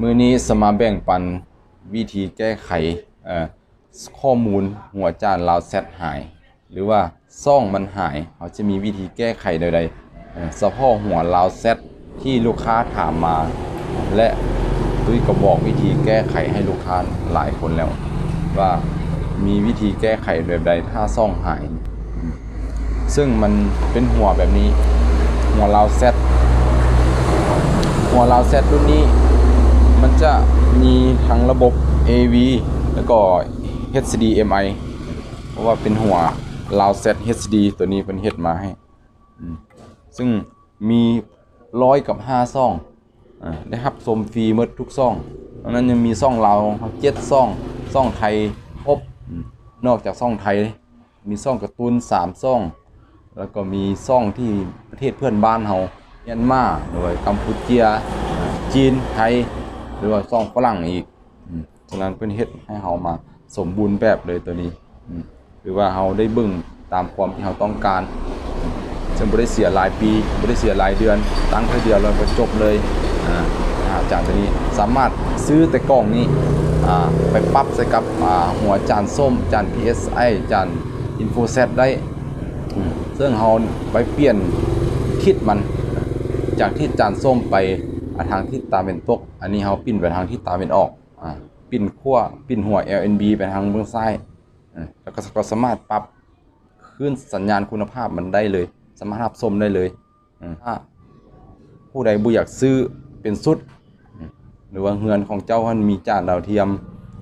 มื้อนี้สมาแบ่งปันวิธีแก้ไขข้อมูลหัวจานลาวแซดหายหรือว่าซ่องมันหายเขาจะมีวิธีแก้ไขใดๆเฉพาะหัวลาวแซดที่ลูกค้าถามมาและตุ้ยก็บอกวิธีแก้ไขให้ลูกค้าหลายคนแล้วว่ามีวิธีแก้ไขแบบใดถ้าซ่องหายซึ่งมันเป็นหัวแบบนี้หัวลาวแซดรุ่นนี้มันจะมีทั้งระบบ AV แล้วก็ HDMI เพราะว่าเป็นหัว Loudset HD ตัวนี้เป็นเฮ็ดมาให้ซึ่งมี100 กับ 5 ซ่องได้รับชมฟรีหมดทุกซ่องดังนั้นยังมีซ่องลาว7ซ่องไทยครบนอกจากซ่องไทยมีซ่องการ์ตูน3ซ่องแล้วก็มีซ่องที่ประเทศเพื่อนบ้านเฮาเมียนมาหรือกัมพูชาจีนไทยหรือว่าซ่องฝรั่งอีกฉะนั้นเพิ่นเฮ็ดให้เฮามาสมบูรณ์แบบเลยตัวนี้หรือว่าเฮาได้เบิ่งตามความที่เฮาต้องการซึ่งบ่ได้เสียหลายปีบ่ได้เสียหลายเดือนตั้งเท่าเดียวแล้วก็จบเลยจานตัวนี้สามารถซื้อแต่กล่องนี้ไปปรับใส่กับหัวจานส้มจาน PSI จาน InfoSet ได้ซึ่งเฮาไปเปลี่ยนทิศมันจากทิศจานส้มไปทางทิศตะวันตกอันนี้เฮาปิ้นไปทางทิศตะวันออกปิ้นหัว LNB ไปทางเบื้องซ้ายแล้วก็สามารถปรับขึ้นสัญญาณคุณภาพมันได้เลยสามารถรับชมได้เลยถ้าผู้ใดบ่อยากซื้อเป็นสุดหรือว่าเฮือนของเจ้ามันมีจานดาวเทียม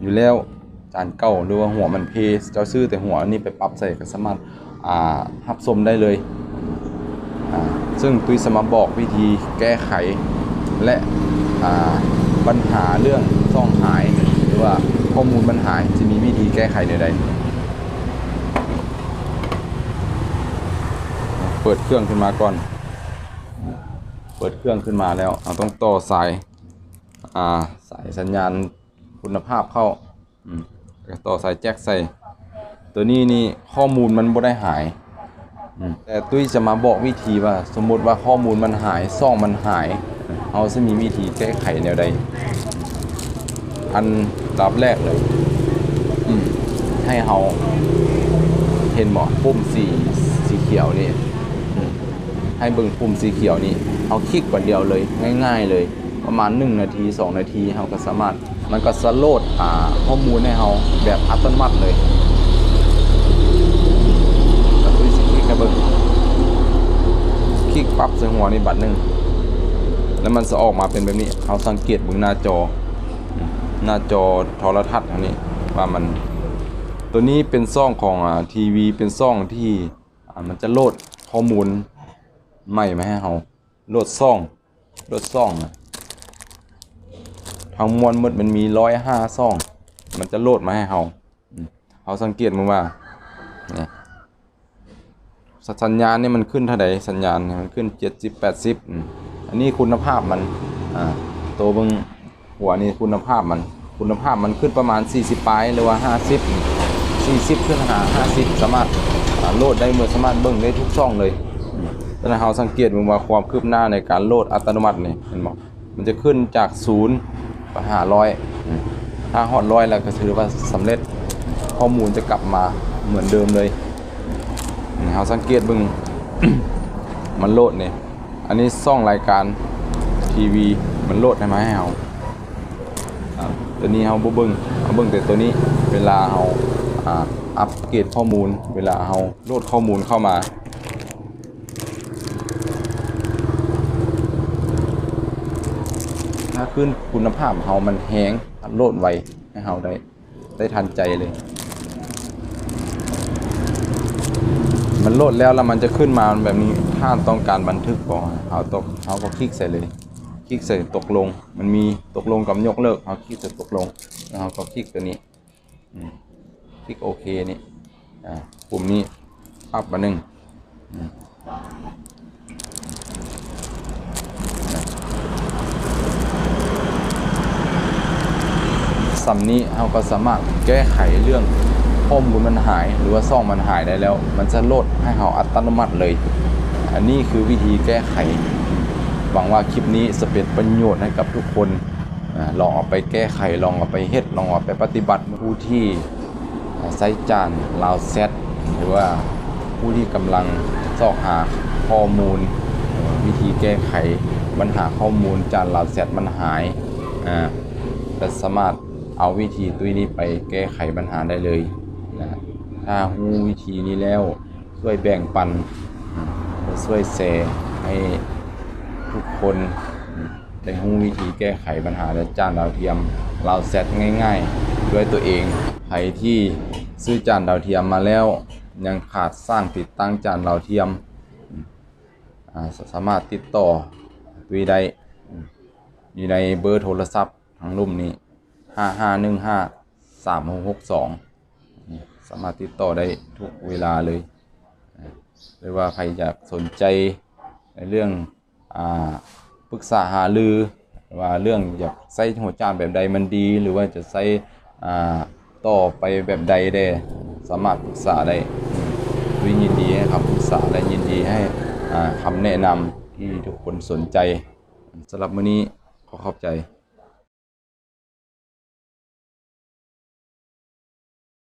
อยู่แล้วจานเก่าหรือว่าหัวมันเพเจ้าซื้อแต่หัวนี้ไปปรับใส่ก็สามารถรับชมได้เลยซึ่งตุ้ยสมาบอกวิธีแก้ไขและปัญหาเรื่องซ่องหายหรือว่าข้อมูลมันหายจะมีวิธีแก้ไขใดๆเปิดเครื่องขึ้นมาก่อนเปิดเครื่องขึ้นมาแล้วเราต้องต่อสายสัญญาณคุณภาพเข้าต่อสายแจ็คใส่ตัวนี้นี่ข้อมูลมันบ่ได้หายแต่ตุ้ยจะมาบอกวิธีว่าสมมติว่าข้อมูลมันหายซ่องมันหายเราจะมีวิธีแก้ไขแนวใดอันดับแรกเลยให้เราเห็นบ่ปุ่มสีเขียวนี่ให้เบิ่งปุ่มสีเขียวนี่เอาคลิกวันเดียวเลยง่ายๆเลยประมาณ1 นาที 2 นาทีเราก็สามารถมันก็สโหลดข้อมูลให้เราแบบอัตโนมัติเลยแล้วตุ้ยสิคลิกให้เบิ่งคลิกปั๊บใส่หัวนี่บัดนึงแล้วมันจะออกมาเป็นแบบนี้เราสังเกตบนหน้าจอโทรทัศน์อันนี้ว่ามันตัวนี้เป็นซ่องของทีวีเป็นซ่องที่มันจะโหลดข้อมูลใหม่มาให้เราโหลดซ่องทั้งมวลหมดมันมี105ซ่องมันจะโหลดมาให้เราสังเกตมึงว่าเนี่ยสัญญาณนี่มันขึ้นเท่าใดสัญญาณมันขึ้น70-80อันนี้คุณภาพมันตัวเบิ่งหัวนี่คุณภาพมันขึ้นประมาณ40ปลายหรือว่า40ขึ้นหา50สามารถโหลดได้เมื่อสามารถเบิ่งได้ทุกช่องเลยแต่เราสังเกตว่าความคืบหน้าในการโหลดอัตโนมัตินี่เห็นบ่มันจะขึ้นจาก0ไปหา100ถ้าฮอด100แล้วก็ถือว่าสำเร็จข้อมูลจะกลับมาเหมือนเดิมเลยเราสังเกตเบิ่ง มันโหลดนี่อันนี้ซ่องรายการทีวีมันโหลดได้ไหมให้เราตัวนี้เราเบิ่งแต่ตัวนี้เวลาเราอัปเกรดข้อมูลเวลาเราโหลดข้อมูลเข้ามาถ้าขึ้นคุณภาพเรามันแฮงโหลดไวให้เราได้ทันใจเลยมันโหลดแล้วมันจะขึ้นมาแบบนี้ถ้าต้องการบันทึกก่อนเขาก็คลิกใส่เลยคลิกใส่ตกลงมันมีตกลงกับยกเลิกเขาคลิกใส่ตกลงแล้วเขาก็คลิกตัวนี้คลิกโอเคนี่ปุ่มนี้ปั๊บมา1สำนี้เราก็สามารถแก้ไขเรื่องข้อมูลมันหายหรือว่าซ่องมันหายได้แล้วมันจะโหลดให้เราอัตโนมัติเลยอันนี้คือวิธีแก้ไขหวังว่าคลิปนี้จะเป็นประโยชน์ให้กับทุกคน ลองเอาไปแก้ไขลองเอาไปเฮ็ดลองเอาไปปฏิบัติผู้ที่ใช้จานลาวแซดหรือว่าผู้ที่กำลังซอกหาข้อมูลวิธีแก้ไขปัญหาข้อมูลจานลาวแซดมันหายแต่สามารถเอาวิธีตัวนี้ไปแก้ไขปัญหาได้เลยนะถ้าฮู้วิธีนี้แล้วช่วยแบ่งปันช่วยแชร์ให้ทุกคนได้ฮู้วิธีแก้ไขปัญหาและจานดาวเทียมลาวแซดง่ายๆด้วยตัวเองใครที่ซื้อจานดาวเทียมมาแล้วยังขาดสร้างติดตั้งจานดาวเทียมสามารถติดต่อวีได้อยู่ในเบอร์โทรศัพท์ทางรุ่มนี้55153662สามารถติดต่อได้ทุกเวลาเลยหรือว่าใครอยากสนใจในเรื่องปรึกษาหารือว่าเรื่องอยากใช้หัวจานแบบใดมันดีหรือว่าจะใช้ต่อไปแบบใดได้สามารถปรึกษาได้วิยินดีให้คำปรึกษาและยินดีให้คำแนะนำที่ทุกคนสนใจสำหรับมื้อนี้ขอขอบใจ